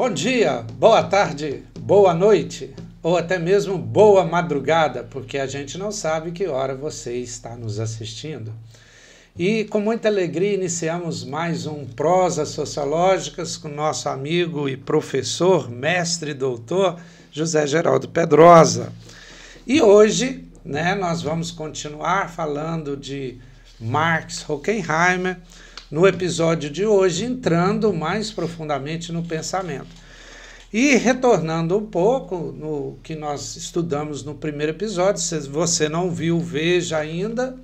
Bom dia, boa tarde, boa noite ou até mesmo boa madrugada, porque a gente não sabe que hora você está nos assistindo. E com muita alegria iniciamos mais um Prosas Sociológicas com nosso amigo e professor, mestre e doutor José Geraldo Pedrosa. E hoje, nós vamos continuar falando de Marx Horkheimer, no episódio de hoje, entrando mais profundamente no pensamento. E retornando um pouco no que nós estudamos no primeiro episódio, se você não viu, veja ainda,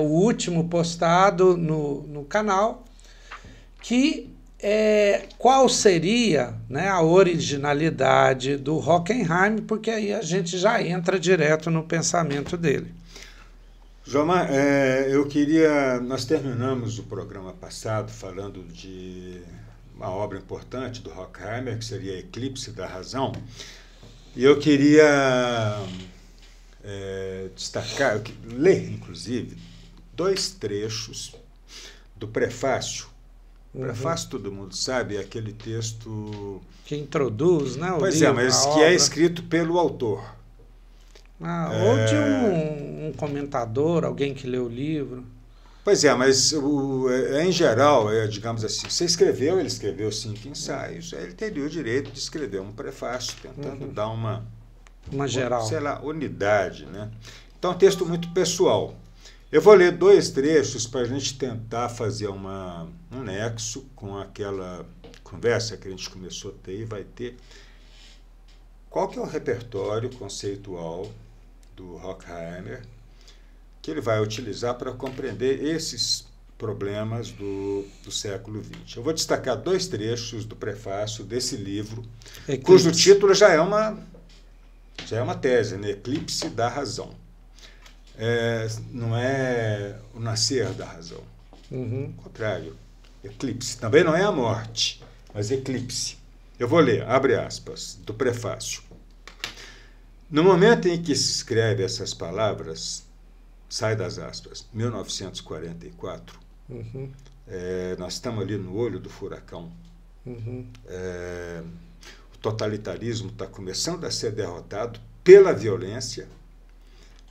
o último postado no canal, que qual seria a originalidade do Horkheimer, porque aí a gente já entra direto no pensamento dele. Jomar, nós terminamos o programa passado falando de uma obra importante do Horkheimer, que seria Eclipse da Razão, e eu queria destacar, ler, inclusive, dois trechos do prefácio. O prefácio, todo mundo sabe, é aquele texto que introduz, o pois livro, mas que obra. É escrito pelo autor. Ou de um comentador, alguém que lê o livro. Pois mas em geral, digamos assim, ele escreveu 5 ensaios, ele teria o direito de escrever um prefácio, tentando dar uma geral, unidade, Então, é um texto muito pessoal. Eu vou ler 2 trechos para a gente tentar fazer um nexo com aquela conversa que a gente começou a ter e vai ter. Qual que é o repertório conceitual do Horkheimer que ele vai utilizar para compreender esses problemas do século XX? Eu vou destacar 2 trechos do prefácio desse livro, cujo título já é uma tese, Eclipse da Razão. Não é o nascer da razão. Ao contrário, eclipse. Também não é a morte, mas eclipse. Eu vou ler, abre aspas, do prefácio. No momento em que se escreve essas palavras, sai das aspas, 1944, nós estamos ali no olho do furacão. O totalitarismo está começando a ser derrotado pela violência,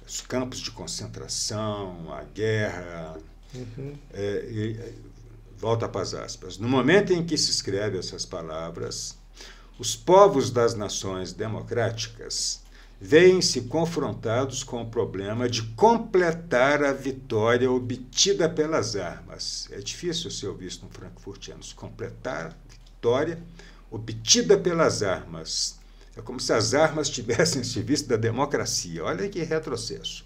os campos de concentração, a guerra, volta para as aspas. No momento em que se escreve essas palavras, os povos das nações democráticas veem-se confrontados com o problema de completar a vitória obtida pelas armas. É difícil ser visto no frankfurtiano, completar a vitória obtida pelas armas. É como se as armas tivessem serviço da democracia. Olha que retrocesso.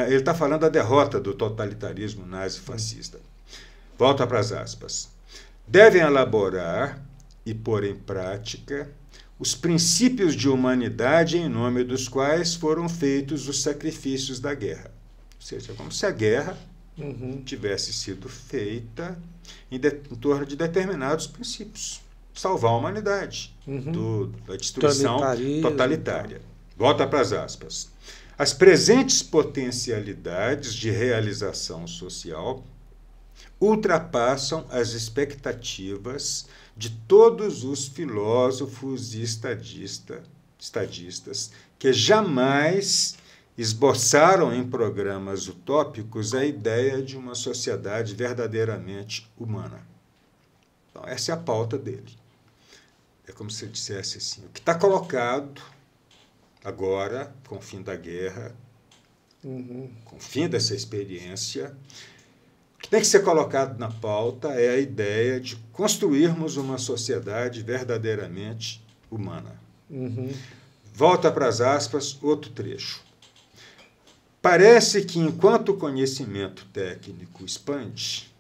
Ele está falando da derrota do totalitarismo nazi-fascista. Volta para as aspas. Devem elaborar e pôr em prática os princípios de humanidade em nome dos quais foram feitos os sacrifícios da guerra. Ou seja, como se a guerra tivesse sido feita em torno de determinados princípios. Salvar a humanidade da destruição totalitária. Volta para as aspas. As presentes potencialidades de realização social ultrapassam as expectativas de todos os filósofos e estadistas que jamais esboçaram em programas utópicos a ideia de uma sociedade verdadeiramente humana. Então, essa é a pauta dele. É como se ele dissesse assim, o que está colocado agora, com o fim da guerra, com o fim dessa experiência, o que tem que ser colocado na pauta é a ideia de construirmos uma sociedade verdadeiramente humana. Volta para as aspas, outro trecho. Parece que enquanto o conhecimento técnico expande,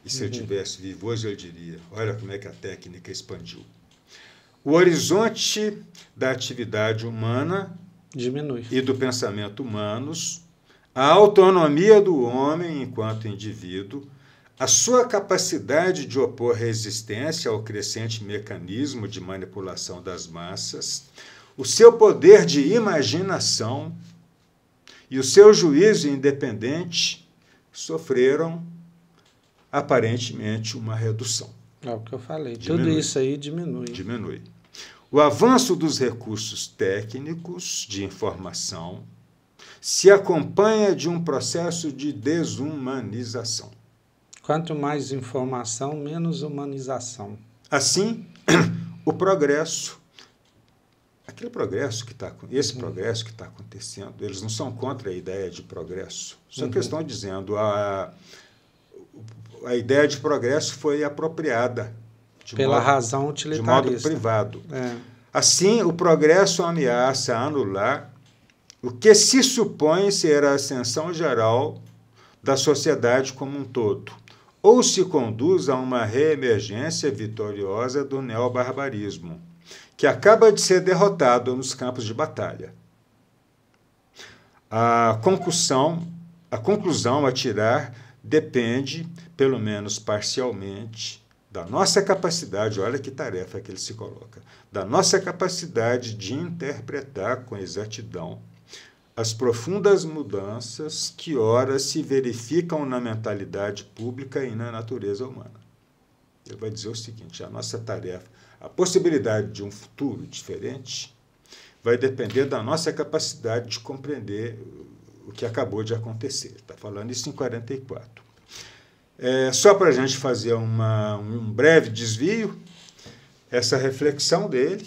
e se eu tivesse vivo hoje eu diria, olha como é que a técnica expandiu. O horizonte da atividade humana diminui. E do pensamento humanos, a autonomia do homem enquanto indivíduo, a sua capacidade de opor resistência ao crescente mecanismo de manipulação das massas, o seu poder de imaginação e o seu juízo independente sofreram aparentemente uma redução. É o que eu falei. Diminui. Tudo isso aí diminui. Diminui. O avanço dos recursos técnicos de informação se acompanha de um processo de desumanização. Quanto mais informação, menos humanização. Assim, o progresso, esse progresso que está acontecendo, eles não são contra a ideia de progresso, só que estão dizendo a ideia de progresso foi apropriada pela razão utilitarista, de modo privado. Assim, o progresso ameaça anular o que se supõe ser a ascensão geral da sociedade como um todo, ou se conduz a uma reemergência vitoriosa do neobarbarismo, que acaba de ser derrotado nos campos de batalha. A conclusão a tirar depende, pelo menos parcialmente, da nossa capacidade, olha que tarefa que ele se coloca, da nossa capacidade de interpretar com exatidão as profundas mudanças que ora se verificam na mentalidade pública e na natureza humana. Ele vai dizer o seguinte, a nossa tarefa, a possibilidade de um futuro diferente vai depender da nossa capacidade de compreender o que acabou de acontecer. Está falando isso em 44. Só para a gente fazer um breve desvio, essa reflexão dele,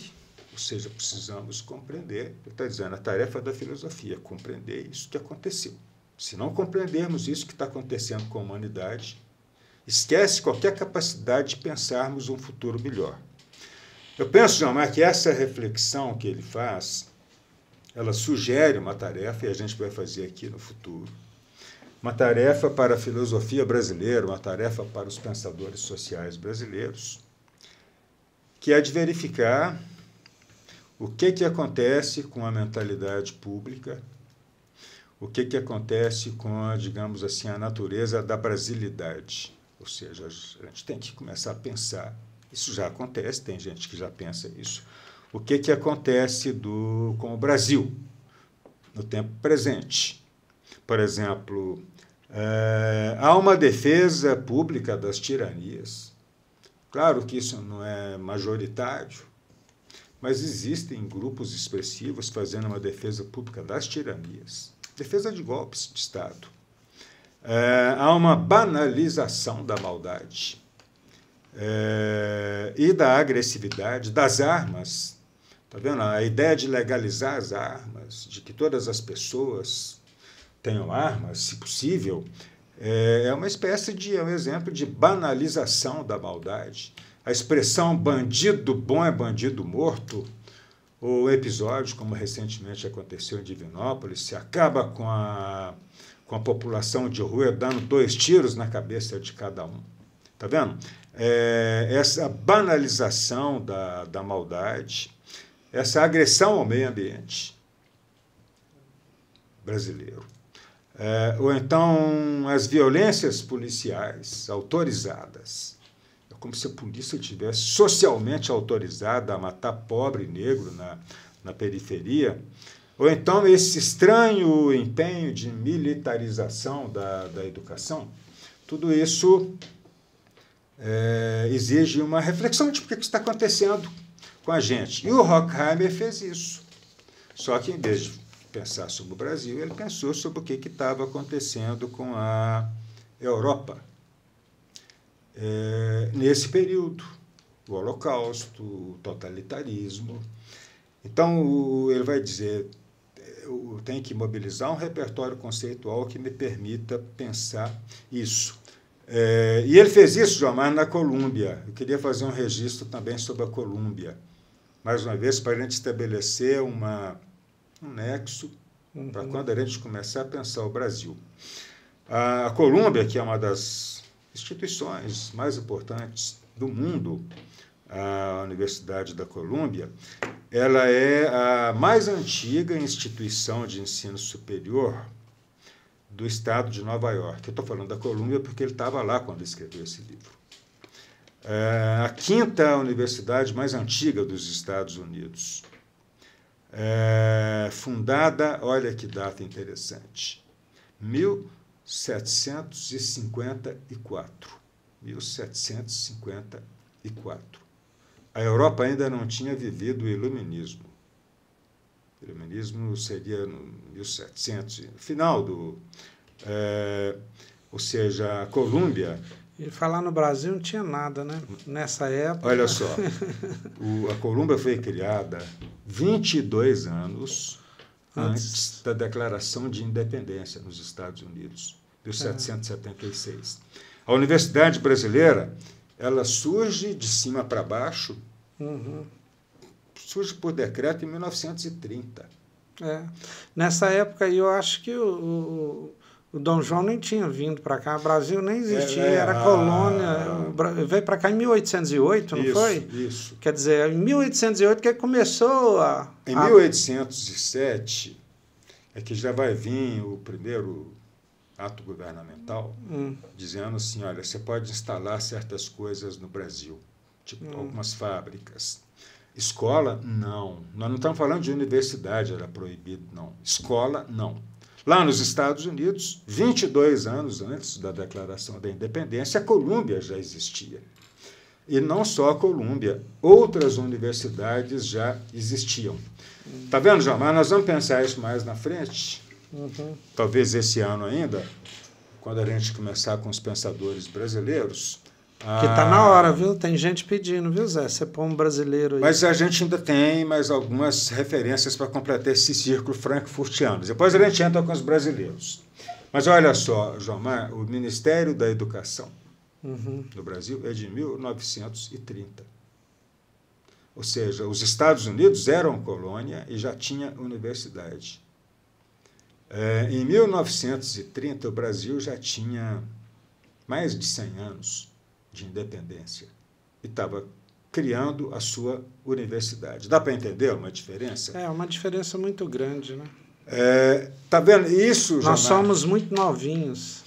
ou seja, precisamos compreender, ele está dizendo, a tarefa da filosofia é compreender isso que aconteceu. Se não compreendermos isso que está acontecendo com a humanidade, esquece qualquer capacidade de pensarmos um futuro melhor. Eu penso, Jean-Marc, que essa reflexão que ele faz, ela sugere uma tarefa, e a gente vai fazer aqui no futuro, uma tarefa para a filosofia brasileira, uma tarefa para os pensadores sociais brasileiros, que é de verificar o que acontece com a mentalidade pública, o que acontece com a, digamos assim, a natureza da brasilidade. Ou seja, a gente tem que começar a pensar, isso já acontece, tem gente que já pensa isso, o que acontece com o Brasil no tempo presente. Por exemplo, há uma defesa pública das tiranias. Claro que isso não é majoritário, mas existem grupos expressivos fazendo uma defesa pública das tiranias, defesa de golpes de Estado. Há uma banalização da maldade e da agressividade, das armas. Está vendo? A ideia de legalizar as armas, de que todas as pessoas tenham armas, se possível, é uma espécie de, é um exemplo de banalização da maldade. A expressão bandido bom é bandido morto, ou episódio, como recentemente aconteceu em Divinópolis, se acaba com a população de rua dando 2 tiros na cabeça de cada um. Está vendo? Essa banalização da maldade, essa agressão ao meio ambiente brasileiro. Ou então as violências policiais autorizadas. É como se a polícia estivesse socialmente autorizada a matar pobre e negro na periferia. Ou então esse estranho empenho de militarização da educação. Tudo isso exige uma reflexão de por que está acontecendo com a gente. E o Horkheimer fez isso. Só que, em vez de pensar sobre o Brasil, ele pensou sobre o que estava acontecendo com a Europa nesse período, o Holocausto, o totalitarismo. Então, ele vai dizer, eu tenho que mobilizar um repertório conceitual que me permita pensar isso. E ele fez isso, João, na Colômbia. Eu queria fazer um registro também sobre a Colômbia, mais uma vez, para a gente estabelecer um nexo para quando a gente começar a pensar o Brasil. A Colômbia, que é uma das instituições mais importantes do mundo, a Universidade da Colômbia, ela é a mais antiga instituição de ensino superior do estado de Nova York. Eu estou falando da Colômbia porque ele estava lá quando escreveu esse livro. A 5ª universidade mais antiga dos Estados Unidos. Fundada, olha que data interessante, 1754. 1754. A Europa ainda não tinha vivido o Iluminismo. O Iluminismo seria no 1700, no final do... ou seja, a Colômbia... E falar no Brasil não tinha nada, né? Nessa época... Olha só, a Colômbia foi criada 22 anos antes da Declaração de Independência nos Estados Unidos, de 1776. A Universidade Brasileira, ela surge de cima para baixo, surge por decreto em 1930. Nessa época aí, eu acho que o Dom João nem tinha vindo para cá, o Brasil nem existia, era colônia, veio para cá em 1808, não foi? Isso. Quer dizer, em 1808 que começou a... Em 1807 é que já vai vir o primeiro ato governamental dizendo assim, olha, você pode instalar certas coisas no Brasil, tipo algumas fábricas. Escola, não. Nós não estamos falando de universidade, era proibido, não. Escola, não. Lá nos Estados Unidos, 22 anos antes da Declaração da Independência, a Colômbia já existia. E não só a Colômbia, outras universidades já existiam. Está vendo, João? Mas nós vamos pensar isso mais na frente. Talvez esse ano ainda, quando a gente começar com os pensadores brasileiros... Que está na hora, viu? Tem gente pedindo, viu, Zé? Você põe um brasileiro aí. Mas a gente ainda tem mais algumas referências para completar esse círculo frankfurtiano. Depois a gente entra com os brasileiros. Mas olha só, João Mar, o Ministério da Educação no Brasil é de 1930. Ou seja, os Estados Unidos eram colônia e já tinha universidade. Em 1930, o Brasil já tinha mais de 100 anos de independência e estava criando a sua universidade. Dá para entender uma diferença? É uma diferença muito grande, né? Tá vendo? Isso, nós somos muito novinhos.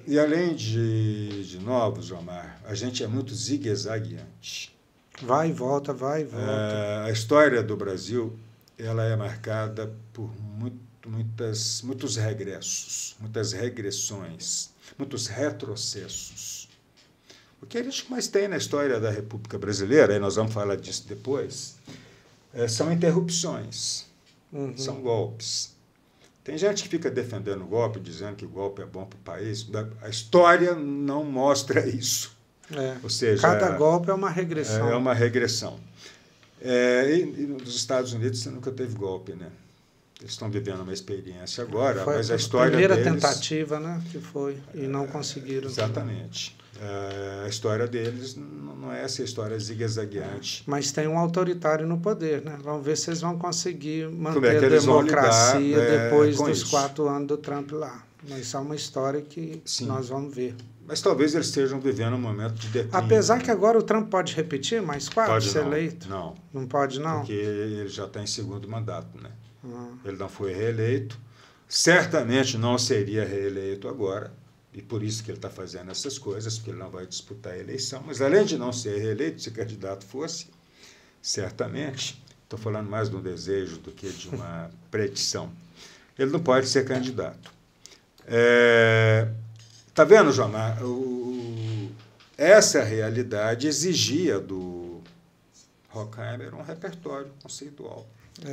E além de novos, Omar, a gente é muito zigue-zagueante. Vai e volta, vai e volta. A história do Brasil ela é marcada por muitos regressos, muitas regressões, muitos retrocessos. O que a gente mais tem na história da República Brasileira, e nós vamos falar disso depois, são interrupções, são golpes. Tem gente que fica defendendo o golpe, dizendo que o golpe é bom para o país. A história não mostra isso. Ou seja, cada golpe é uma regressão. É uma regressão. E nos Estados Unidos você nunca teve golpe, né? Eles estão vivendo uma experiência agora, mas a história deles... Foi a primeira tentativa, né, que foi, e não conseguiram. Exatamente. A história deles não é essa história zigue-zagueante. Mas tem um autoritário no poder, né? Vamos ver se eles vão conseguir manter a democracia depois dos 4 anos do Trump lá. Mas isso é uma história que nós vamos ver. Mas talvez eles estejam vivendo um momento de declínio. Apesar que agora o Trump pode repetir mais 4, ser eleito? Não. Não pode, não? Porque ele já está em segundo mandato, né? Ele não foi reeleito. Certamente não seria reeleito agora. E por isso que ele está fazendo essas coisas, porque ele não vai disputar a eleição. Mas além de não ser reeleito, se candidato fosse, certamente, estou falando mais de um desejo do que de uma predição, ele não pode ser candidato. Está vendo, João? Essa realidade exigia do Horkheimer um repertório conceitual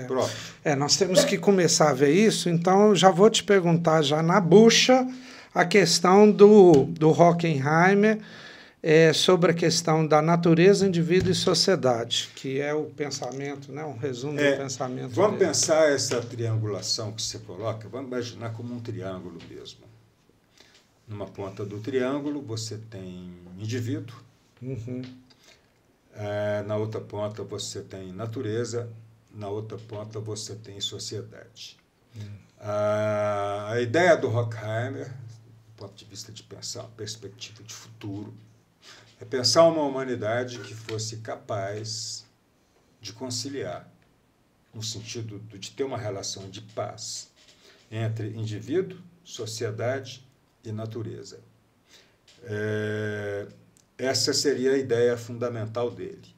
próprio. Nós temos que começar a ver isso, então eu já vou te perguntar já na bucha a questão do Horkheimer sobre a questão da natureza, indivíduo e sociedade, que é o pensamento, né, um resumo do pensamento Vamos dele. pensar essa triangulação que você coloca, vamos imaginar como um triângulo mesmo. Numa ponta do triângulo você tem indivíduo, na outra ponta você tem natureza, na outra ponta você tem sociedade. A ideia do Horkheimer, do ponto de vista de pensar uma perspectiva de futuro, é pensar uma humanidade que fosse capaz de conciliar, no sentido de ter uma relação de paz entre indivíduo, sociedade e natureza. Essa seria a ideia fundamental dele,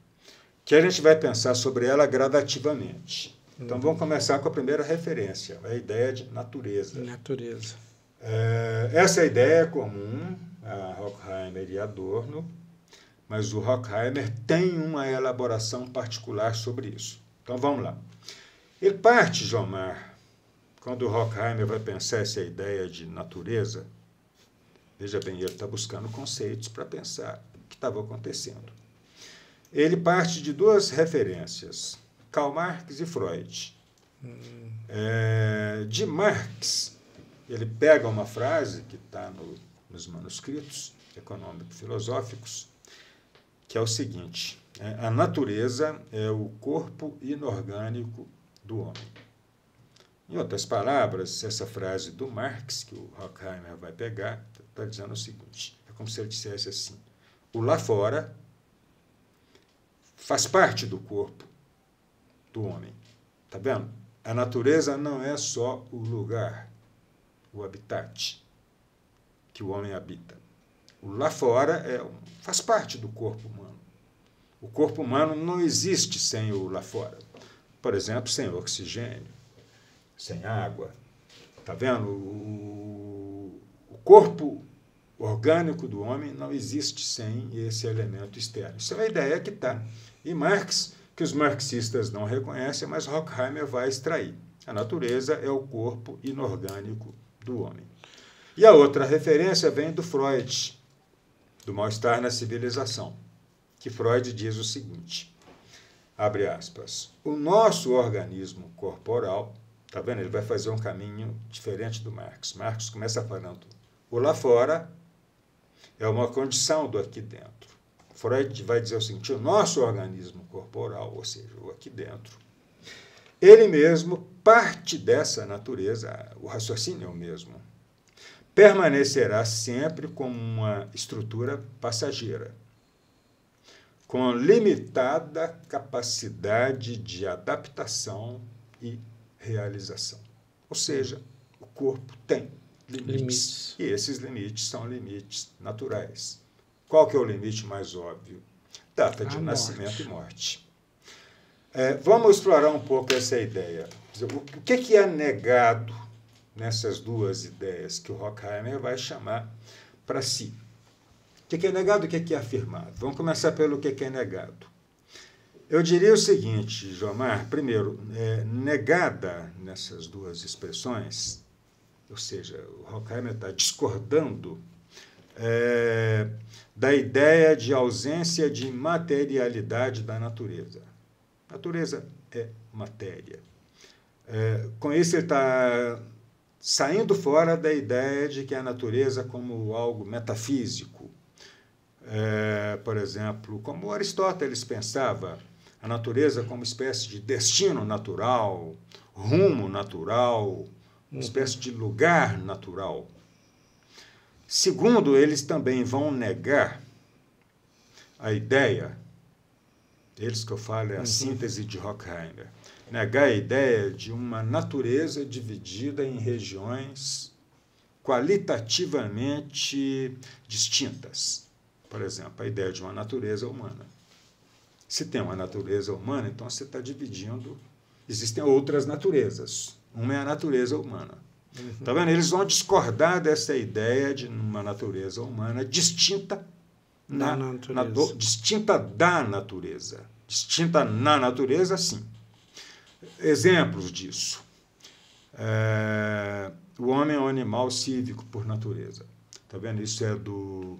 que a gente vai pensar sobre ela gradativamente. Então, vamos começar com a primeira referência, a ideia de natureza. Natureza. Essa ideia é comum a Horkheimer e Adorno, mas o Horkheimer tem uma elaboração particular sobre isso. Então vamos lá. Ele parte, Jomar, quando o Horkheimer vai pensar essa ideia de natureza, veja bem, ele está buscando conceitos para pensar o que estava acontecendo. Ele parte de duas referências, Karl Marx e Freud. De Marx, ele pega uma frase que está nos manuscritos econômico-filosóficos, que é o seguinte: a natureza é o corpo inorgânico do homem. Em outras palavras, essa frase do Marx, que o Horkheimer vai pegar, está dizendo o seguinte: é como se ele dissesse assim, o lá fora faz parte do corpo do homem. Está vendo? A natureza não é só o lugar, o habitat que o homem habita. O lá fora faz parte do corpo humano. O corpo humano não existe sem o lá fora. Por exemplo, sem oxigênio, sem água. Está vendo? O corpo orgânico do homem não existe sem esse elemento externo. Isso é uma ideia que está em Marx, que os marxistas não reconhecem, mas Horkheimer vai extrair. A natureza é o corpo inorgânico do homem. E a outra referência vem do Freud, do Mal-Estar na Civilização, que Freud diz o seguinte, abre aspas, o nosso organismo corporal, está vendo? Ele vai fazer um caminho diferente do Marx. Marx começa falando, o lá fora é uma condição do aqui dentro. Freud vai dizer o seguinte, o nosso organismo corporal, ou seja, o aqui dentro, ele mesmo parte dessa natureza, o raciocínio é o mesmo, permanecerá sempre como uma estrutura passageira, com limitada capacidade de adaptação e realização. Ou seja, o corpo tem limites. E esses limites são limites naturais. Qual que é o limite mais óbvio? Data de nascimento e morte. Vamos explorar um pouco essa ideia. O que é negado nessas duas ideias que o Horkheimer vai chamar para si? O que é negado e o que é afirmado? Vamos começar pelo que é negado. Eu diria o seguinte, Jomar, primeiro, negada nessas duas expressões, ou seja, o Horkheimer está discordando da ideia de ausência de materialidade da natureza. A natureza é matéria. Com isso, ele está saindo fora da ideia de que a natureza como algo metafísico. Por exemplo, como Aristóteles pensava, a natureza como espécie de destino natural, rumo natural, uma espécie de lugar natural. Segundo, eles também vão negar a ideia, eles que eu falo é a síntese de Horkheimer, negar a ideia de uma natureza dividida em regiões qualitativamente distintas. Por exemplo, a ideia de uma natureza humana. Se tem uma natureza humana, então você está dividindo, existem outras naturezas. Uma é a natureza humana. Tá vendo? Eles vão discordar dessa ideia de uma natureza humana distinta distinta da natureza. Distinta na natureza, sim. Exemplos disso. O homem é um animal cívico por natureza. Tá vendo? Isso é do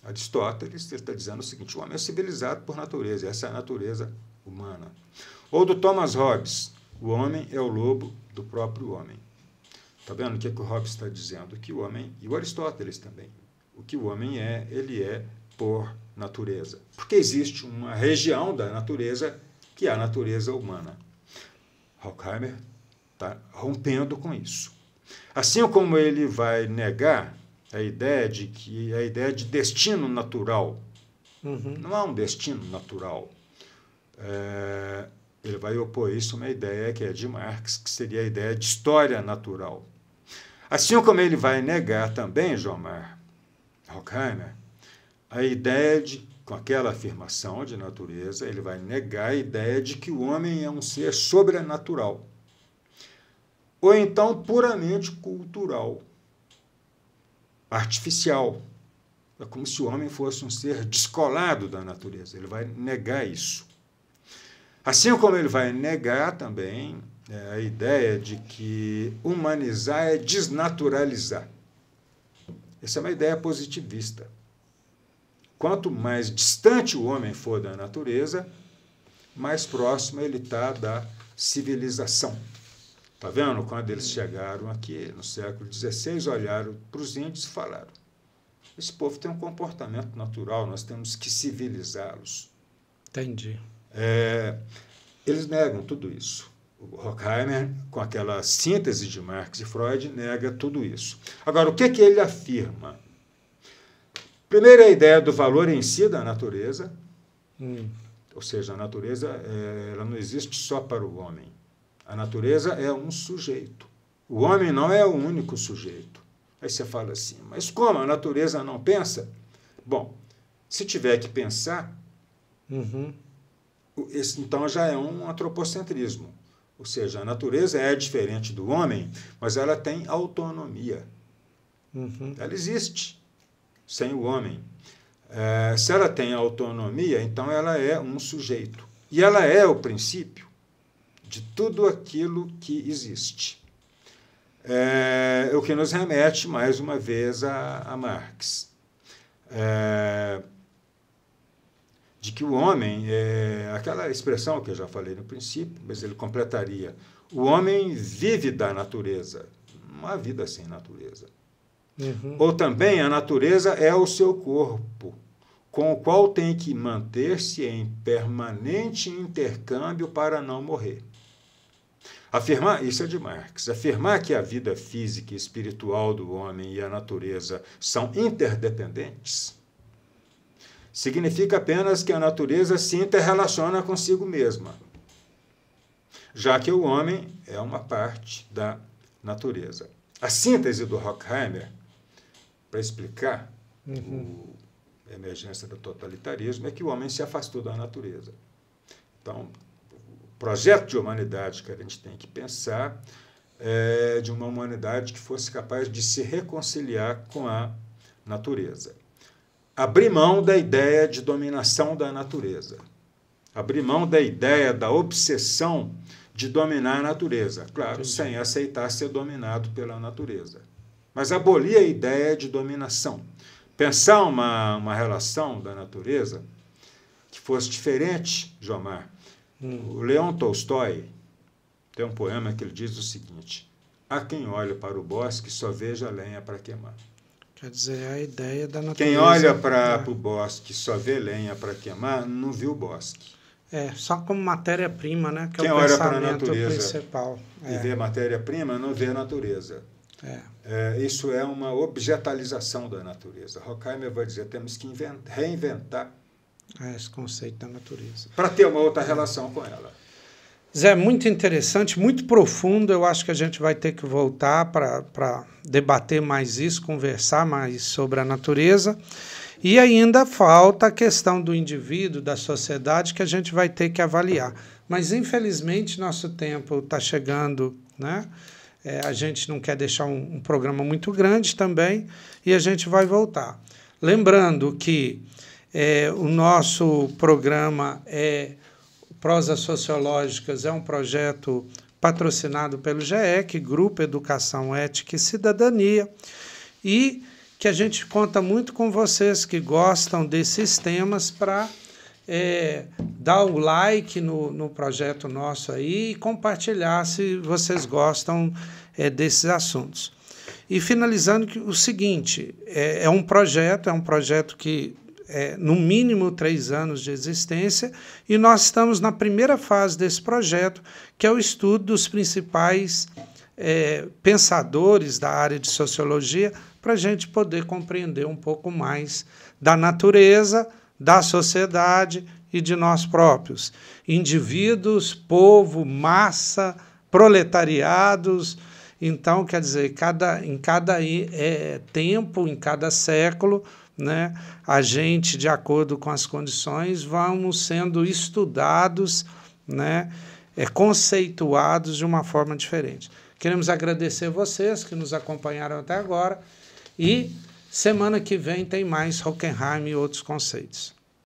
Aristóteles. Ele está dizendo o seguinte, o homem é civilizado por natureza. Essa é a natureza humana. Ou do Thomas Hobbes. O homem é o lobo do próprio homem. Está vendo o que o Hobbes está dizendo? Que o homem, e o Aristóteles também, o que o homem ele é por natureza. Porque existe uma região da natureza que é a natureza humana. Horkheimer está rompendo com isso. Assim como ele vai negar a ideia de destino natural. Não há um destino natural. Ele vai opor isso a uma ideia que é de Marx, que seria a ideia de história natural. Assim como ele vai negar também, Jomar, Horkheimer, a ideia de, com aquela afirmação de natureza, ele vai negar a ideia de que o homem é um ser sobrenatural, ou então puramente cultural, artificial. É como se o homem fosse um ser descolado da natureza. Ele vai negar isso. Assim como ele vai negar também a ideia de que humanizar é desnaturalizar. Essa é uma ideia positivista. Quanto mais distante o homem for da natureza, mais próximo ele está da civilização. Está vendo? Quando eles chegaram aqui no século XVI, olharam para os índios e falaram: esse povo tem um comportamento natural, nós temos que civilizá-los. Entendi. Eles negam tudo isso. O Horkheimer, com aquela síntese de Marx e Freud, nega tudo isso. Agora, o que ele afirma? Primeiro, a ideia do valor em si da natureza, ou seja, a natureza ela não existe só para o homem. A natureza é um sujeito. O homem não é o único sujeito. Aí você fala assim, mas como a natureza não pensa? Bom, se tiver que pensar, esse, então já é um antropocentrismo. Ou seja, a natureza é diferente do homem, mas ela tem autonomia. Ela existe sem o homem. Se ela tem autonomia, então ela é um sujeito. E ela é o princípio de tudo aquilo que existe. O que nos remete, mais uma vez, a Marx. De que o homem, aquela expressão que eu já falei no princípio, mas ele completaria: o homem vive da natureza, não há vida sem natureza. Ou também a natureza é o seu corpo, com o qual tem que manter-se em permanente intercâmbio para não morrer. Isso é de Marx. Afirmar que a vida física e espiritual do homem e a natureza são interdependentes significa apenas que a natureza se interrelaciona consigo mesma, já que o homem é uma parte da natureza. A síntese do Horkheimer, para explicar a emergência do totalitarismo, é que o homem se afastou da natureza. Então, o projeto de humanidade que a gente tem que pensar é de uma humanidade que fosse capaz de se reconciliar com a natureza. Abrir mão da ideia de dominação da natureza. Abrir mão da ideia da obsessão de dominar a natureza. Claro, sem aceitar ser dominado pela natureza. Mas abolir a ideia de dominação. Pensar uma relação da natureza que fosse diferente, Jomar. O Leon Tolstói tem um poema que ele diz o seguinte: há quem olha para o bosque só veja lenha para queimar. Quer dizer, a ideia da natureza. Quem olha para o bosque só vê lenha para queimar, não viu o bosque. Só como matéria-prima, né? Que quem é o olha para a pensamento natureza principal. E vê matéria-prima, não vê a natureza. Isso é uma objetalização da natureza. Horkheimer vai dizer, temos que reinventar esse conceito da natureza. Para ter uma outra relação com ela. Zé, muito interessante, muito profundo. Eu acho que a gente vai ter que voltar para debater mais isso, conversar mais sobre a natureza. E ainda falta a questão do indivíduo, da sociedade, que a gente vai ter que avaliar. Mas, infelizmente, nosso tempo está chegando, né? A gente não quer deixar um programa muito grande também, e a gente vai voltar. Lembrando que o nosso programa Prosas Sociológicas é um projeto patrocinado pelo GEC, Grupo Educação, Ética e Cidadania, e que a gente conta muito com vocês que gostam desses temas para dar o like no projeto nosso aí e compartilhar se vocês gostam desses assuntos. E finalizando o seguinte, é um projeto que no mínimo 3 anos de existência, e nós estamos na primeira fase desse projeto, que é o estudo dos principais pensadores da área de sociologia, para a gente poder compreender um pouco mais da natureza, da sociedade e de nós próprios. Indivíduos, povo, massa, proletariados. Então, quer dizer, em cada tempo, em cada século, né, a gente, de acordo com as condições, vamos sendo estudados, né, conceituados de uma forma diferente. Queremos agradecer vocês que nos acompanharam até agora e Semana que vem tem mais Hockenheim e outros conceitos.